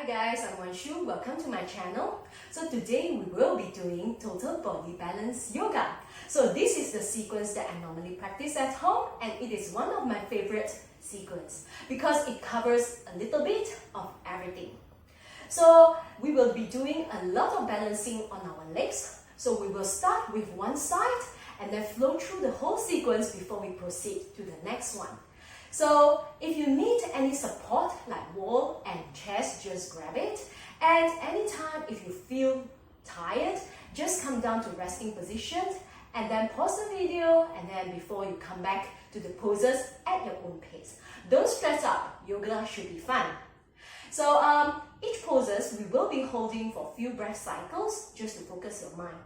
Hi guys, I'm Wan Shoo. Welcome to my channel. So today we will be doing total body balance yoga. So this is the sequence that I normally practice at home, and it is one of my favorite sequence because it covers a little bit of everything. So we will be doing a lot of balancing on our legs. So we will start with one side and then flow through the whole sequence before we proceed to the next one. So if you need any support like wall and chairs, just grab it. And anytime if you feel tired, just come down to resting position and then pause the video, and then before you come back to the poses at your own pace. Don't stress out, yoga should be fun. So each poses we will be holding for a few breath cycles just to focus your mind.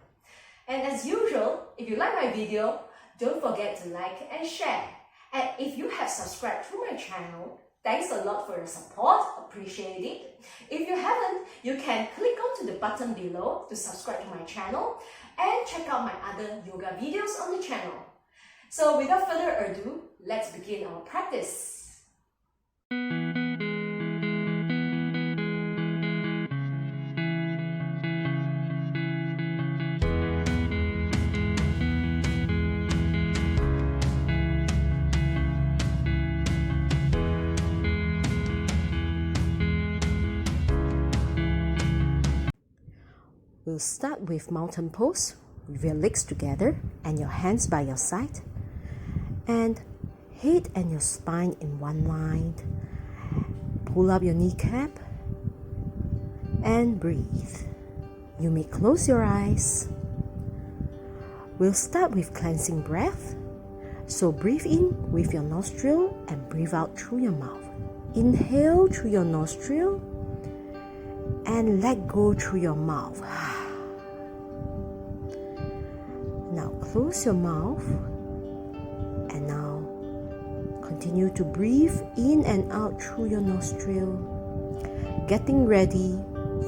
And as usual, if you like my video, don't forget to like and share. And if you have subscribed to my channel, thanks a lot for your support, appreciate it. If you haven't, you can click onto the button below to subscribe to my channel and check out my other yoga videos on the channel. So without further ado, let's begin our practice. We'll start with mountain pose with your legs together and your hands by your side, and head and your spine in one line. Pull up your kneecap and breathe. You may close your eyes. We'll start with cleansing breath. So breathe in with your nostril and breathe out through your mouth. Inhale through your nostril and let go through your mouth. Now close your mouth, and now continue to breathe in and out through your nostril, getting ready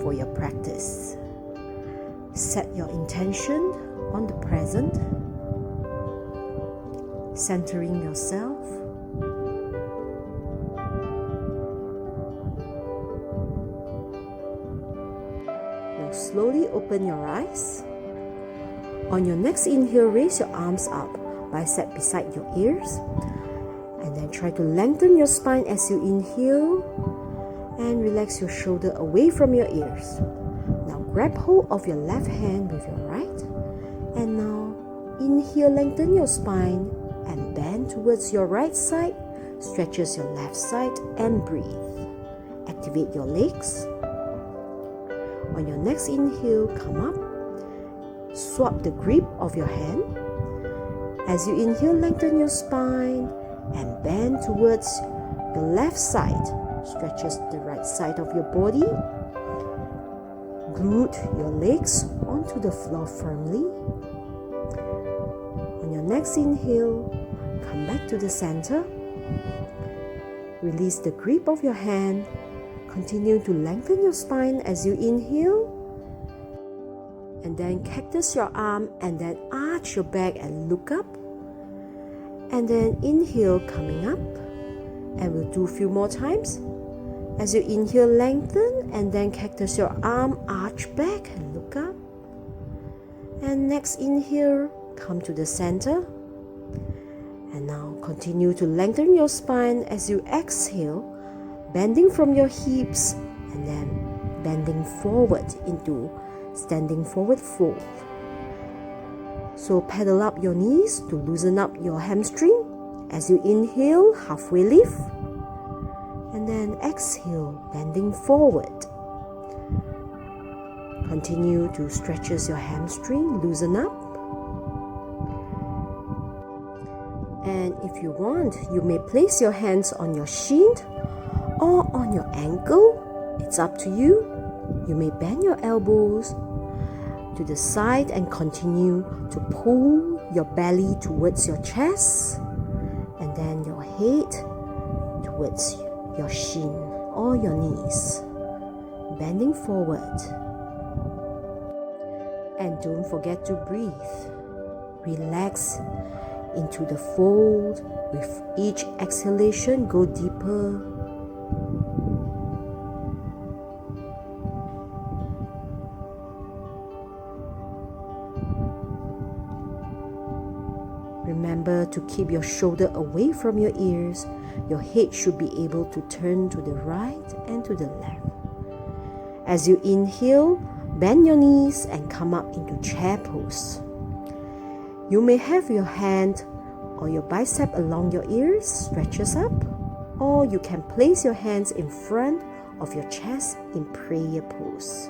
for your practice. Set your intention on the present, centering yourself. Now slowly open your eyes. On your next inhale, raise your arms up, bicep beside your ears, and then try to lengthen your spine as you inhale and relax your shoulder away from your ears. Now grab hold of your left hand with your right, and now inhale, lengthen your spine and bend towards your right side, stretches your left side and breathe. Activate your legs. On your next inhale, come up. Swap the grip of your hand. As you inhale, lengthen your spine and bend towards your left side. Stretches the right side of your body. Glute your legs onto the floor firmly. On your next inhale, come back to the center. Release the grip of your hand. Continue to lengthen your spine as you inhale. And then cactus your arm and then arch your back and look up. And then inhale, coming up. And we'll do a few more times. As you inhale, lengthen and then cactus your arm, arch back and look up. And next inhale, come to the center. And now continue to lengthen your spine as you exhale, bending from your hips and then bending forward into standing forward fold. So pedal up your knees to loosen up your hamstring. As you inhale, halfway lift. And then exhale, bending forward. Continue to stretch your hamstring, loosen up. And if you want, you may place your hands on your shin or on your ankle. It's up to you. You may bend your elbows to the side and continue to pull your belly towards your chest and then your head towards your shin or your knees, bending forward. And don't forget to breathe. Relax into the fold. With each exhalation, go deeper. Remember to keep your shoulder away from your ears. Your head should be able to turn to the right and to the left. As you inhale, bend your knees and come up into chair pose. You may have your hand or your bicep along your ears, stretches up, or you can place your hands in front of your chest in prayer pose.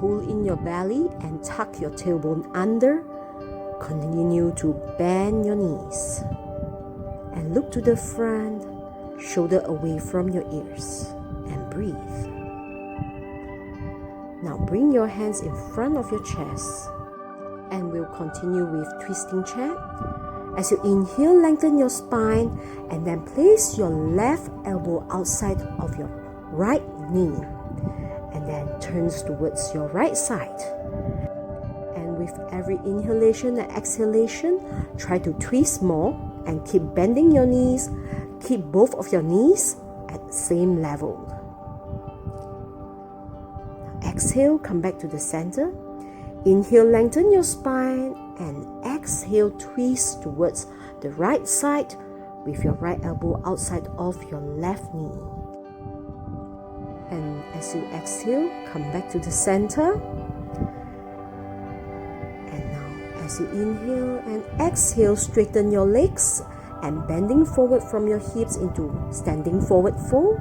Pull in your belly and tuck your tailbone under. Continue to bend your knees and look to the front, shoulder away from your ears, and breathe. Now bring your hands in front of your chest and we'll continue with twisting chant. As you inhale, lengthen your spine and then place your left elbow outside of your right knee and then turns towards your right side. And with every inhalation and exhalation, try to twist more and keep bending your knees. Keep both of your knees at the same level. Exhale, come back to the center. Inhale, lengthen your spine and exhale, twist towards the right side with your right elbow outside of your left knee. And as you exhale, come back to the center. And now as you inhale and exhale, straighten your legs and bending forward from your hips into standing forward fold.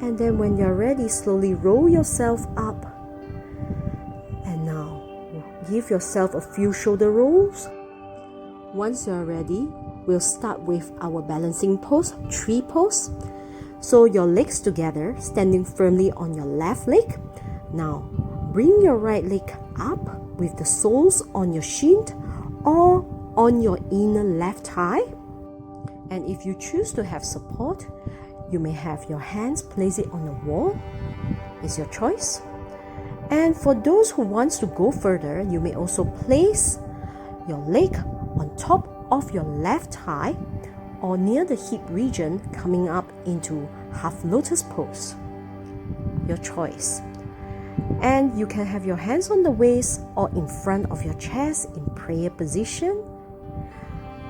And then when you're ready, slowly roll yourself up. And now give yourself a few shoulder rolls. Once you're ready, we'll start with our balancing pose, tree pose. So your legs together, standing firmly on your left leg. Now bring your right leg up with the soles on your shin or on your inner left thigh. And if you choose to have support, you may have your hands place it on the wall. It's your choice. And for those who wants to go further, you may also place your leg on top of your left thigh or near the hip region, coming up into half lotus pose. Your choice. And you can have your hands on the waist or in front of your chest in prayer position.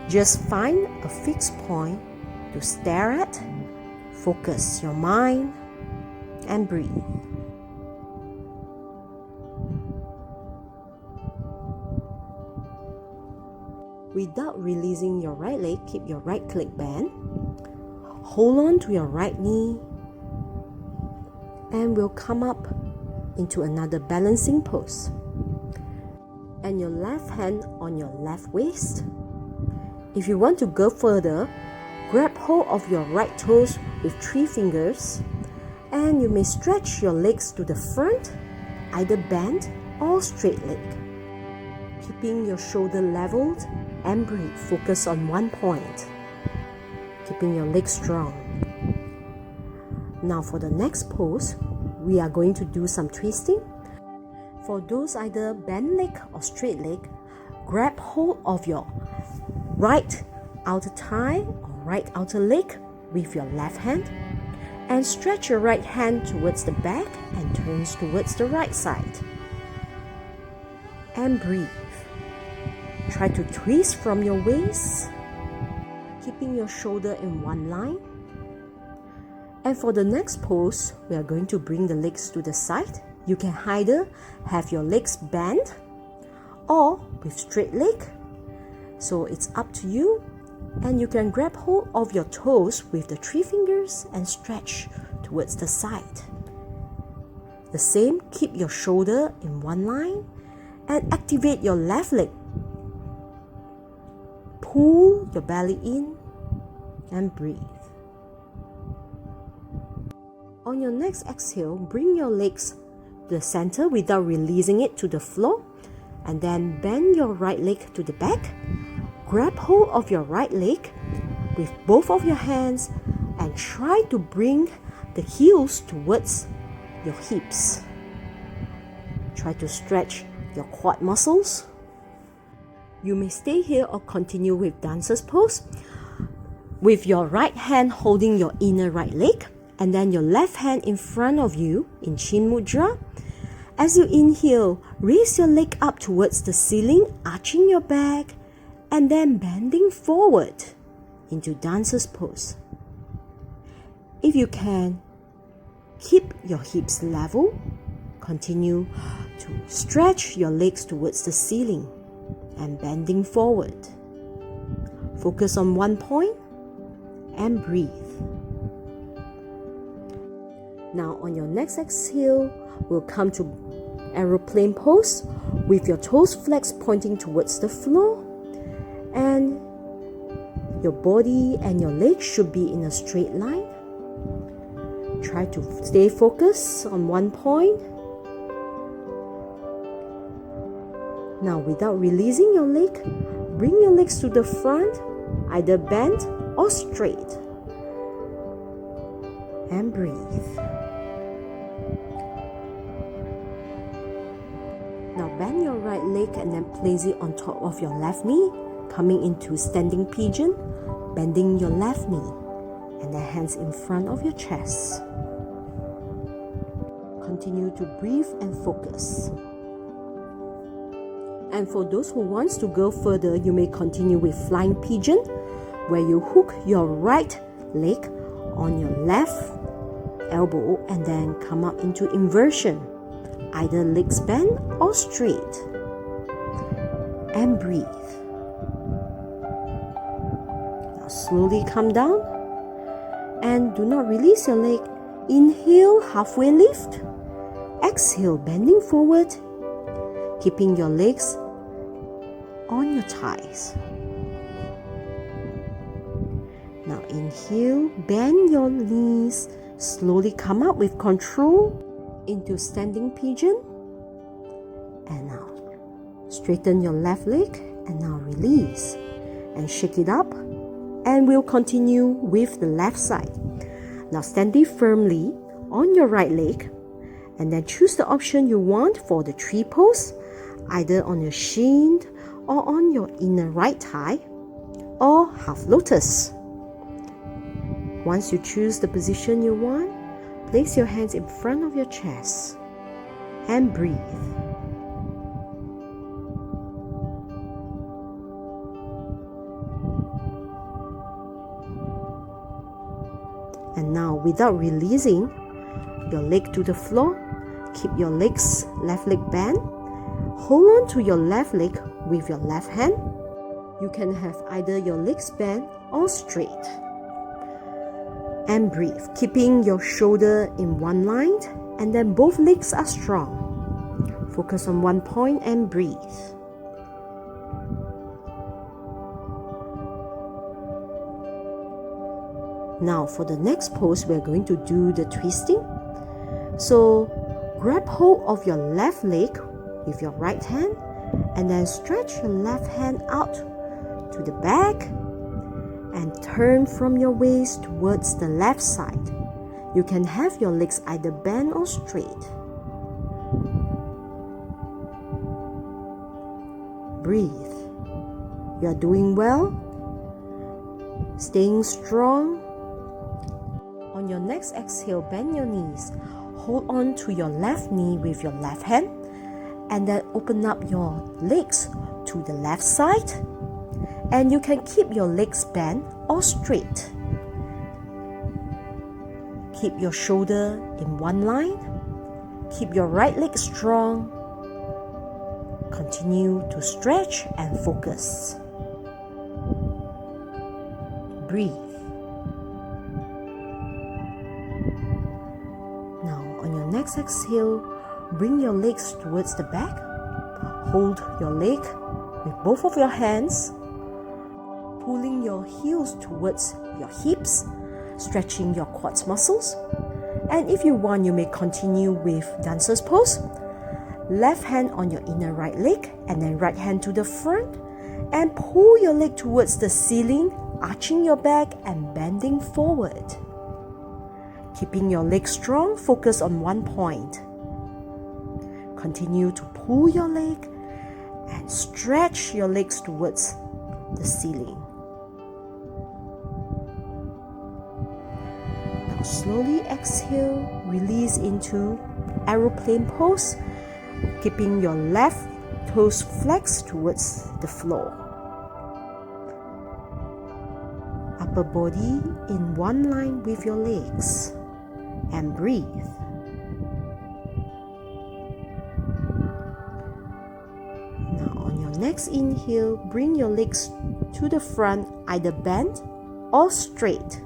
Just find a fixed point to stare at. Focus your mind and breathe. Without releasing your right leg, keep your right leg bent. Hold on to your right knee and we'll come up into another balancing pose. And your left hand on your left waist. If you want to go further, grab hold of your right toes with 3 fingers and you may stretch your legs to the front, either bent or straight leg. Keeping your shoulder leveled and breathe. Focus on one point. Keeping your legs strong. Now for the next pose, we are going to do some twisting. For those either bent leg or straight leg, grab hold of your right outer thigh or right outer leg with your left hand and stretch your right hand towards the back and turns towards the right side. And breathe. Try to twist from your waist, keeping your shoulder in one line. And for the next pose, we are going to bring the legs to the side. You can either have your legs bent or with straight leg. So it's up to you. And you can grab hold of your toes with the 3 fingers and stretch towards the side. The same, keep your shoulder in one line and activate your left leg. Pull your belly in and breathe. On your next exhale, bring your legs to the center without releasing it to the floor, and then bend your right leg to the back. Grab hold of your right leg with both of your hands and try to bring the heels towards your hips. Try to stretch your quad muscles. You may stay here or continue with dancer's pose with your right hand holding your inner right leg and then your left hand in front of you in Chin Mudra. As you inhale, raise your leg up towards the ceiling, arching your back. and then bending forward into dancer's pose. If you can, keep your hips level. Continue to stretch your legs towards the ceiling and bending forward. Focus on one point and breathe. Now on your next exhale, we'll come to aeroplane pose with your toes flexed pointing towards the floor, and your body and your legs should be in a straight line. Try to stay focused on one point. Now without releasing your leg, bring your legs to the front, either bent or straight. And breathe. Now bend your right leg and then place it on top of your left knee, coming into standing pigeon, bending your left knee, and then hands in front of your chest. Continue to breathe and focus. And for those who wants to go further, you may continue with flying pigeon, where you hook your right leg on your left elbow and then come up into inversion, either legs bent or straight. And breathe. Now slowly come down and do not release your leg. Inhale, halfway lift. Exhale, bending forward, keeping your legs on your thighs. Now inhale, bend your knees, slowly come up with control into standing pigeon. And now straighten your left leg and now release and shake it up, and we'll continue with the left side. Now standing firmly on your right leg and then choose the option you want for the tree pose, either on your shin or on your inner right thigh or half lotus. Once you choose the position you want, place your hands in front of your chest and breathe. And now, without releasing your leg to the floor, keep your legs, left leg bent. Hold on to your left leg with your left hand. You can have either your legs bent or straight. And breathe, keeping your shoulder in one line, and then both legs are strong. Focus on one point and breathe. Now for the next pose, we're going to do the twisting. So grab hold of your left leg with your right hand and then stretch your left hand out to the back and turn from your waist towards the left side. You can have your legs either bent or straight. Breathe. You are doing well. Staying strong. On your next exhale, bend your knees. Hold on to your left knee with your left hand and then open up your legs to the left side. And you can keep your legs bent or straight. Keep your shoulder in one line. Keep your right leg strong. Continue to stretch and focus. Breathe. Now, on your next exhale, bring your legs towards the back. Hold your leg with both of your hands, pulling your heels towards your hips, stretching your quads muscles. And if you want, you may continue with dancer's pose. Left hand on your inner right leg and then right hand to the front, and pull your leg towards the ceiling, arching your back and bending forward. Keeping your legs strong, focus on one point. Continue to pull your leg and stretch your legs towards the ceiling. Now slowly exhale, release into aeroplane pose, keeping your left toes flexed towards the floor. upper body in one line with your legs. And breathe. Now on your next inhale, bring your legs to the front, either bent or straight.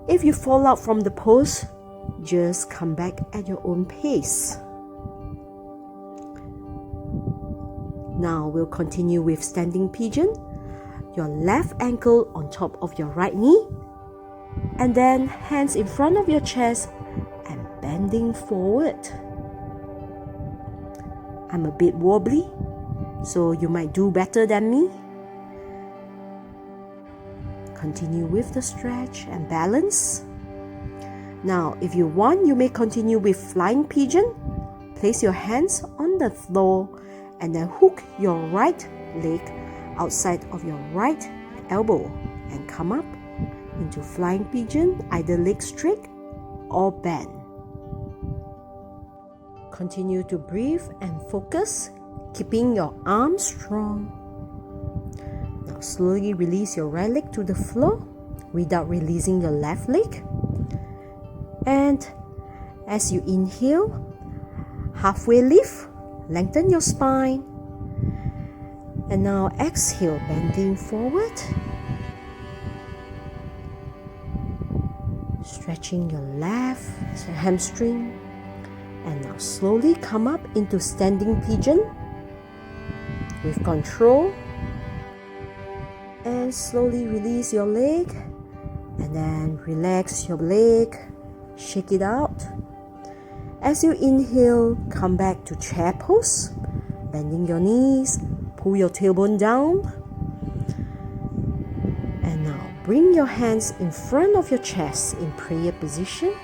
If you fall out from the pose, just come back at your own pace. Now we'll continue with standing pigeon. Your left ankle on top of your right knee, and then hands in front of your chest and bending forward. I'm a bit wobbly, so you might do better than me. Continue with the stretch and balance. Now, if you want, you may continue with flying pigeon. Place your hands on the floor and then hook your right leg outside of your right elbow and come up into flying pigeon, either leg straight or bend. Continue to breathe and focus, keeping your arms strong. Now slowly release your right leg to the floor without releasing your left leg. And as you inhale, halfway lift, lengthen your spine. And now exhale, bending forward. Stretching your left hamstring. And now slowly come up into standing pigeon with control. And slowly release your leg. And then relax your leg. Shake it out. As you inhale, come back to chair pose. Bending your knees. Pull your tailbone down. And now bring your hands in front of your chest in prayer position.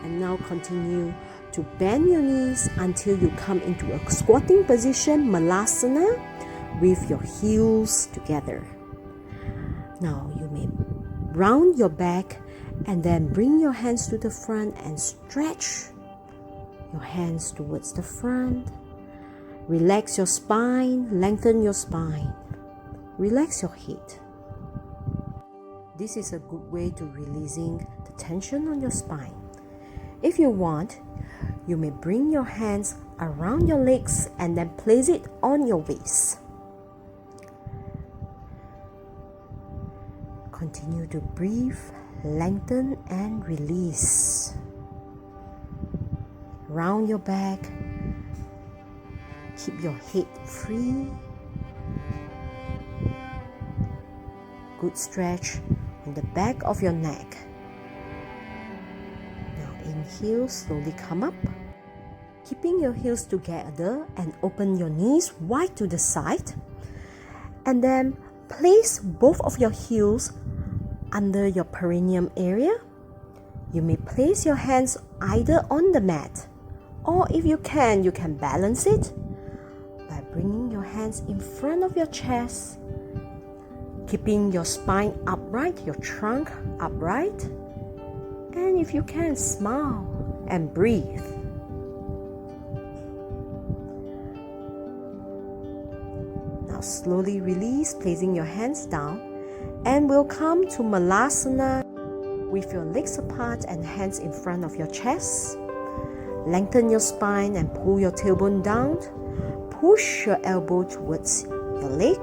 And now continue to bend your knees until you come into a squatting position, Malasana, with your heels together. Now you may round your back and then bring your hands to the front and stretch your hands towards the front. Relax your spine, lengthen your spine. Relax your head. This is a good way to releasing the tension on your spine. If you want, you may bring your hands around your legs and then place it on your waist. Continue to breathe, lengthen and release. Round your back. Keep your head free. Good stretch on the back of your neck. Now inhale, slowly come up. Keeping your heels together and open your knees wide to the side. And then place both of your heels under your perineum area. You may place your hands either on the mat, or if you can balance it by bringing your hands in front of your chest, keeping your spine upright, your trunk upright, and if you can, smile and breathe. Now slowly release, placing your hands down, and we'll come to Malasana with your legs apart and hands in front of your chest. Lengthen your spine and pull your tailbone down. Push your elbow towards your leg.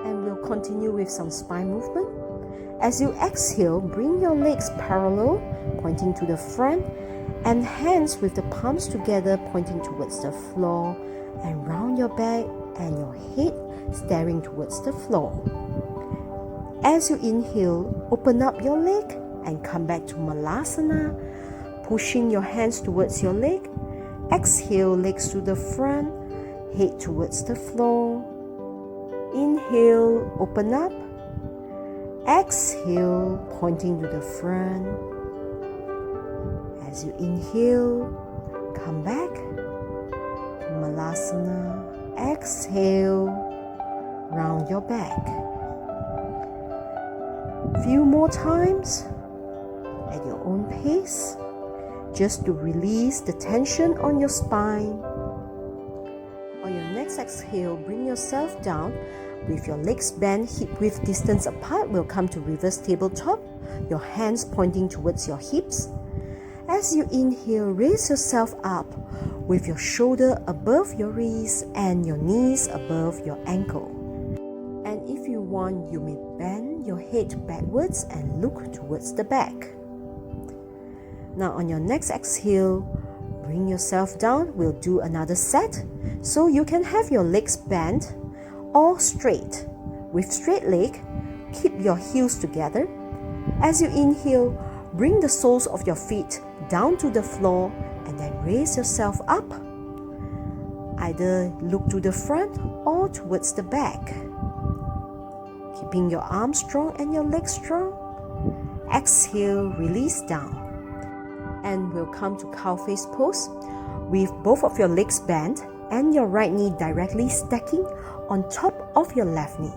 And we'll continue with some spine movement. As you exhale, bring your legs parallel, pointing to the front, and hands with the palms together, pointing towards the floor, and round your back and your head staring towards the floor. As you inhale, open up your leg and come back to Malasana, pushing your hands towards your leg. Exhale, legs to the front, head towards the floor. Inhale, open up. Exhale, pointing to the front. As you inhale, come back to Malasana. Exhale, round your back. Few more times at your own pace, just to release the tension on your spine. On your next exhale, bring yourself down, With your legs bent hip width distance apart, we'll come to reverse tabletop, your hands pointing towards your hips. As you inhale, raise yourself up with your shoulder above your wrist and your knees above your ankle. And if you want, you may bend your head backwards and look towards the back. Now on your next exhale, bring yourself down. We'll do another set. So you can have your legs bent or straight. With straight leg, keep your heels together. As you inhale, bring the soles of your feet down to the floor and then raise yourself up. Either look to the front or towards the back. Keeping your arms strong and your legs strong. Exhale, release down. And we'll come to cow face pose with both of your legs bent and your right knee directly stacking on top of your left knee.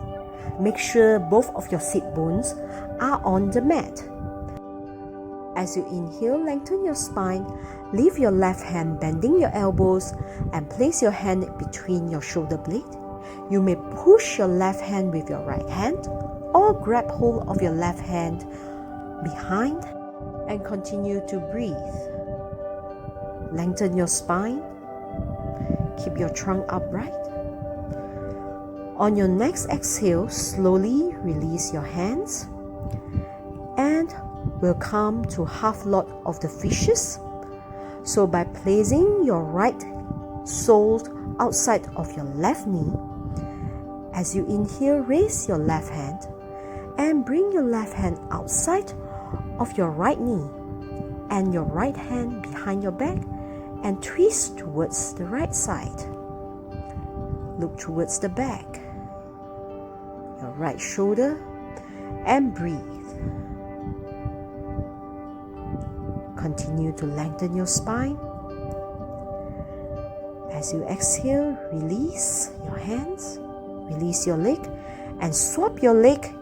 Make sure both of your sit bones are on the mat. As you inhale, lengthen your spine. Leave your left hand bending your elbows and place your hand between your shoulder blade. You may push your left hand with your right hand or grab hold of your left hand behind and continue to breathe. Lengthen your spine. Keep your trunk upright. On your next exhale, slowly release your hands and we'll come to half lord of the fishes. So by placing your right sole outside of your left knee, as you inhale, raise your left hand and bring your left hand outside of your right knee and your right hand behind your back and twist towards the right side. Look towards the back, your right shoulder, and breathe. Continue to lengthen your spine. As you exhale, release your hands, release your leg, and swap your leg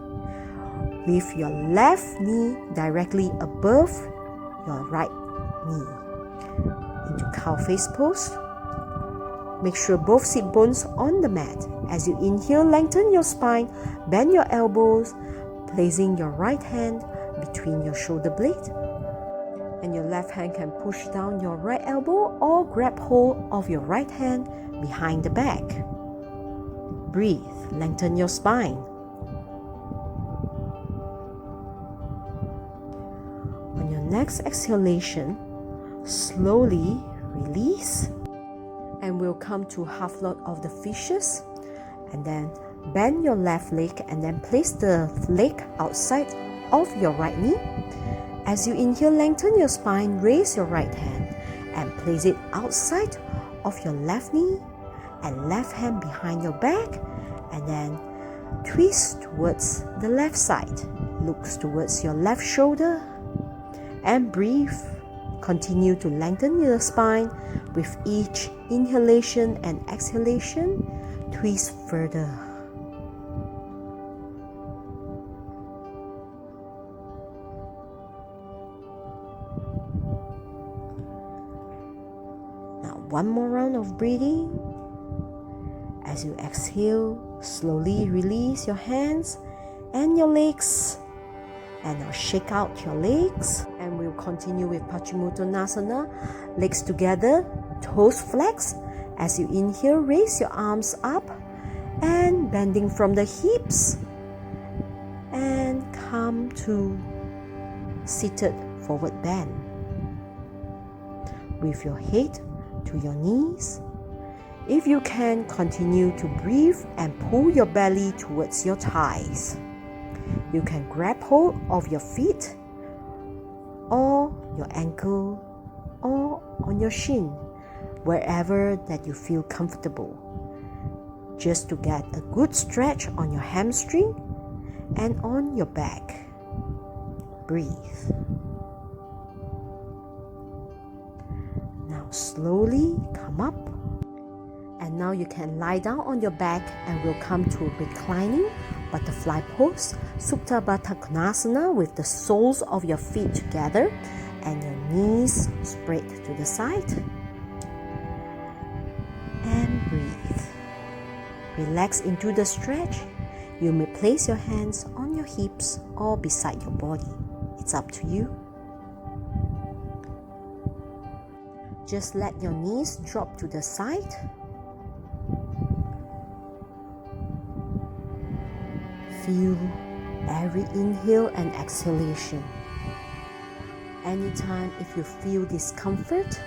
with your left knee directly above your right knee into cow face pose. Make sure both sit bones on the mat. As you inhale, lengthen your spine, bend your elbows, placing your right hand between your shoulder blade. And your left hand can push down your right elbow or grab hold of your right hand behind the back. Breathe, lengthen your spine. On your next exhalation, slowly release and we'll come to half lord of the fishes and then bend your left leg and then place the leg outside of your right knee. As you inhale, lengthen your spine, raise your right hand and place it outside of your left knee and left hand behind your back and then twist towards the left side. Look towards your left shoulder and breathe. Continue to lengthen your spine with each inhalation and exhalation. Twist further. One more round of breathing. As you exhale, slowly release your hands and your legs. And now shake out your legs. And we'll continue with Paschimottanasana. Legs together, toes flexed. As you inhale, raise your arms up and bending from the hips. And come to seated forward bend. With your head to your knees. If you can, continue to breathe and pull your belly towards your thighs. You can grab hold of your feet or your ankle or on your shin, wherever that you feel comfortable, just to get a good stretch on your hamstring and on your back. Breathe. Slowly come up and now you can lie down on your back and we'll come to reclining butterfly pose, Supta Baddha Konasana, with the soles of your feet together and your knees spread to the side. And breathe. Relax into the stretch You may place your hands on your hips or beside your body. It's up to you. Just let your knees drop to the side. Feel every inhale and exhalation. Anytime if you feel discomfort,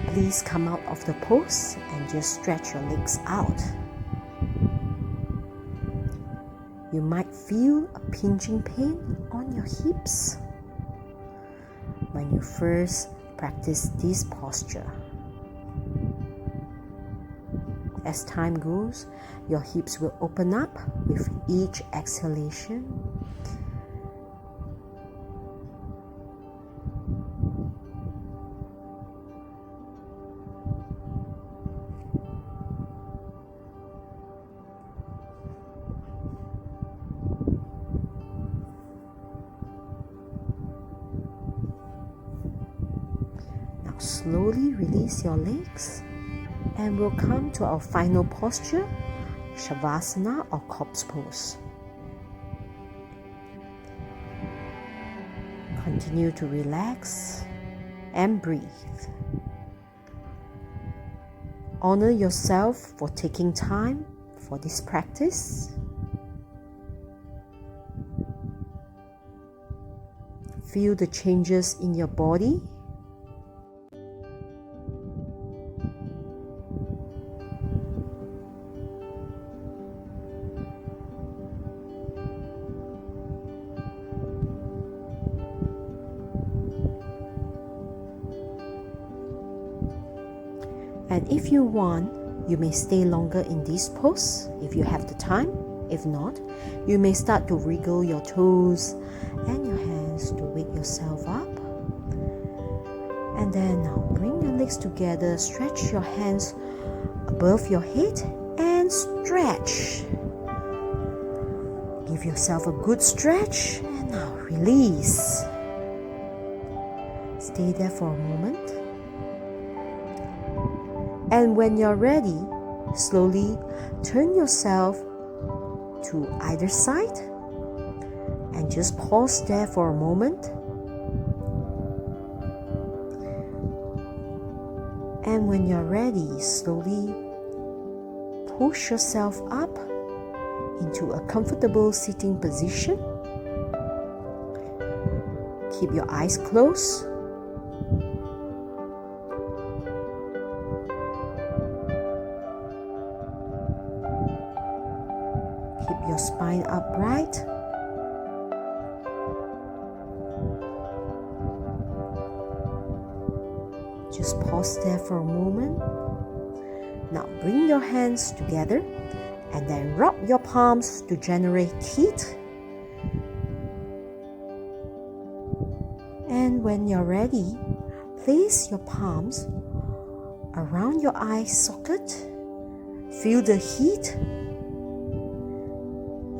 please come out of the pose and just stretch your legs out. You might feel a pinching pain on your hips when you first practice this posture. As time goes, your hips will open up with each exhalation. Now slowly release your legs and we'll come to our final posture, Shavasana or corpse pose. Continue to relax and breathe. Honor yourself for taking time for this practice. Feel the changes in your body. And if you want, you may stay longer in this pose if you have the time. If not, you may start to wriggle your toes and your hands to wake yourself up. And then now bring your legs together, stretch your hands above your head and stretch. Give yourself a good stretch and now release. Stay there for a moment. And when you're ready, slowly turn yourself to either side and just pause there for a moment. And when you're ready, slowly push yourself up into a comfortable sitting position. Keep your eyes closed. Keep your spine upright. Just pause there for a moment. Now bring your hands together and then rub your palms to generate heat. And when you're ready, place your palms around your eye socket. Feel the heat.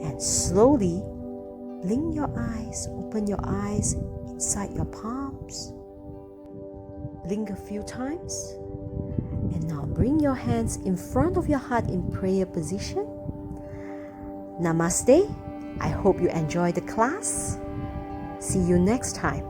And slowly blink your eyes, open your eyes inside your palms. Blink a few times. And now bring your hands in front of your heart in prayer position. Namaste. I hope you enjoyed the class. See you next time.